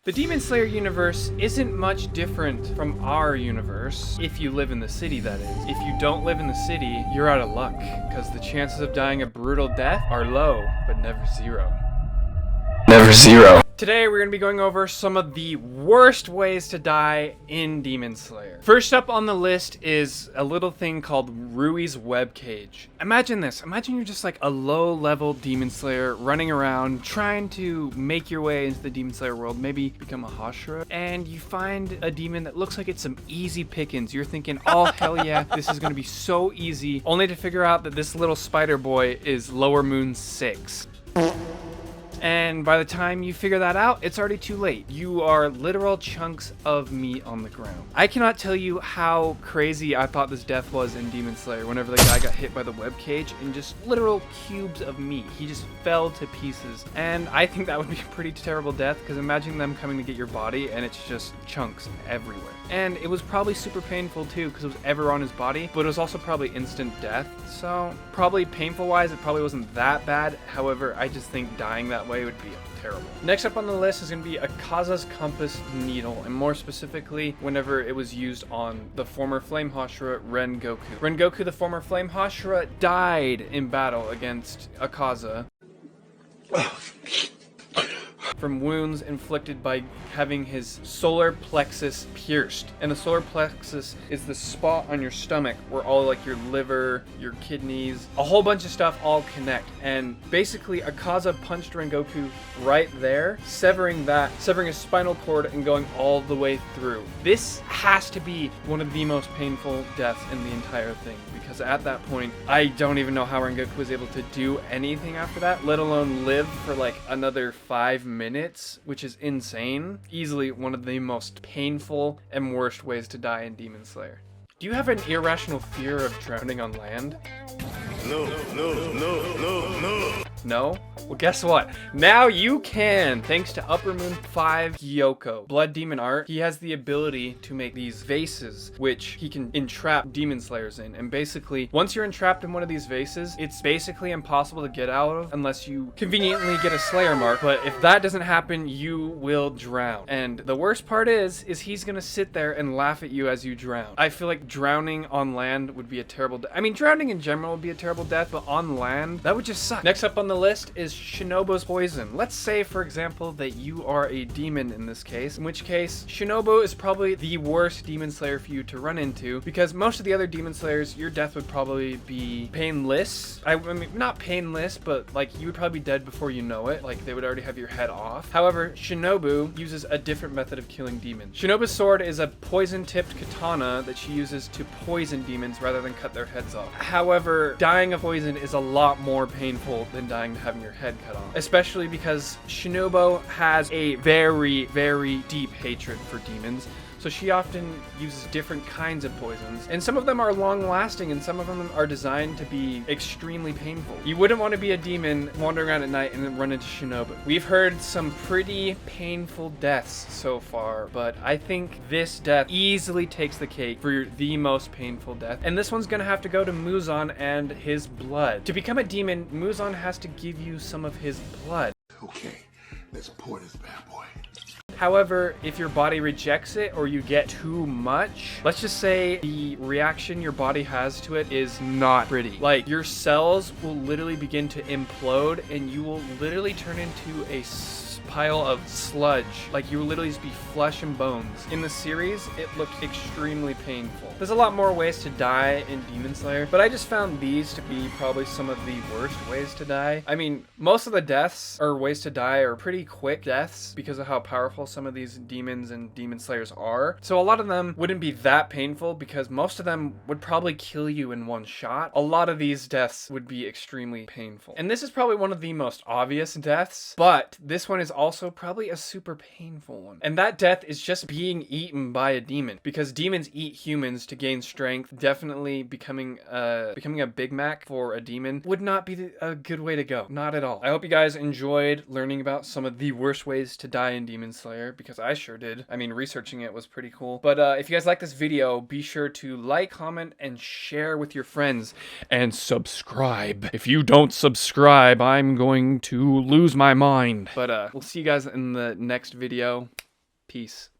The Demon Slayer universe isn't much different from our universe, if you live in the city, that is. If you don't live in the city, you're out of luck, because the chances of dying a brutal death are low, but never zero. Never zero. Today we're going to be going over some of the worst ways to die in Demon Slayer. First up on the list is a little thing called Rui's web cage. Imagine this. Imagine you're just like a low-level Demon Slayer running around trying to make your way into the Demon Slayer world, maybe become a Hashira, and you find a demon that looks like it's some easy pickings. You're thinking, oh hell yeah, this is going to be so easy, only to figure out that this little spider boy is Lower Moon 6. And by the time you figure that out, it's already too late. You are literal chunks of meat on the ground. I cannot tell you how crazy I thought this death was in Demon Slayer whenever the guy got hit by the web cage and just literal cubes of meat. He just fell to pieces. And I think that would be a pretty terrible death, because imagine them coming to get your body and it's just chunks everywhere. And it was probably super painful too, because it was ever on his body, but it was also probably instant death. So probably painful wise, it probably wasn't that bad. However, I just think dying that way would be terrible. Next up on the list is going to be a Kaza's compass needle, and more specifically whenever it was used on the former Flame Hashira Rengoku. Rengoku, the former Flame Hashira, died in battle against Kaza from wounds inflicted by having his solar plexus pierced. And the solar plexus is the spot on your stomach where all like your liver, your kidneys, a whole bunch of stuff all connect. And basically Kaza punched Rengoku right there, severing his spinal cord and going all the way through. This has to be one of the most painful deaths in the entire thing, because at that point, I don't even know how Rengoku was able to do anything after that, let alone live for like another 5 minutes, which is insane. Easily one of the most painful and worst ways to die in Demon Slayer. Do you have an irrational fear of drowning on land? No. No? Well, guess what? Now you can! Thanks to Upper Moon 5 Gyoko, Blood Demon Art, he has the ability to make these vases, which he can entrap Demon Slayers in. And basically, once you're entrapped in one of these vases, it's basically impossible to get out of unless you conveniently get a Slayer mark. But if that doesn't happen, you will drown. And the worst part is he's gonna sit there and laugh at you as you drown. I feel like drowning on land would be a terrible death. I mean, drowning in general would be a terrible death, but on land, that would just suck. Next up on the list is Shinobu's poison. Let's say, for example, that you are a demon in this case, in which case Shinobu is probably the worst Demon Slayer for you to run into, because most of the other Demon Slayers, your death would probably be painless. I mean, not painless, but like you would probably be dead before you know it. Like they would already have your head off. However, Shinobu uses a different method of killing demons. Shinobu's sword is a poison-tipped katana that she uses to poison demons rather than cut their heads off. However, dying of poison is a lot more painful than dying to having your head cut off, especially because Shinobu has a very, very deep hatred for demons. So she often uses different kinds of poisons, and some of them are long-lasting and some of them are designed to be extremely painful. You wouldn't want to be a demon wandering around at night and then run into Shinobu. We've heard some pretty painful deaths so far, but I think this death easily takes the cake for the most painful death. And this one's gonna have to go to Muzan and his blood. To become a demon, Muzan has to give you some of his blood. Okay, let's pour this bad boy. However, if your body rejects it or you get too much, let's just say the reaction your body has to it is not pretty. Like, your cells will literally begin to implode and you will literally turn into a pile of sludge. Like, you will literally just be flesh and bones. In the series, it looked extremely painful. There's a lot more ways to die in Demon Slayer, but I just found these to be probably some of the worst ways to die. I mean, most of the deaths or ways to die are pretty quick deaths because of how powerful some of these demons and Demon Slayers are. So a lot of them wouldn't be that painful because most of them would probably kill you in one shot. A lot of these deaths would be extremely painful. And this is probably one of the most obvious deaths, but this one is also probably a super painful one. And that death is just being eaten by a demon, because demons eat humans to gain strength. Definitely becoming a Big Mac for a demon would not be a good way to go. Not at all. I hope you guys enjoyed learning about some of the worst ways to die in Demon Slayer, because I sure did. I mean, researching it was pretty cool. But if you guys like this video, be sure to like, comment, and share with your friends. And subscribe. If you don't subscribe, I'm going to lose my mind. But we'll see you guys in the next video. Peace.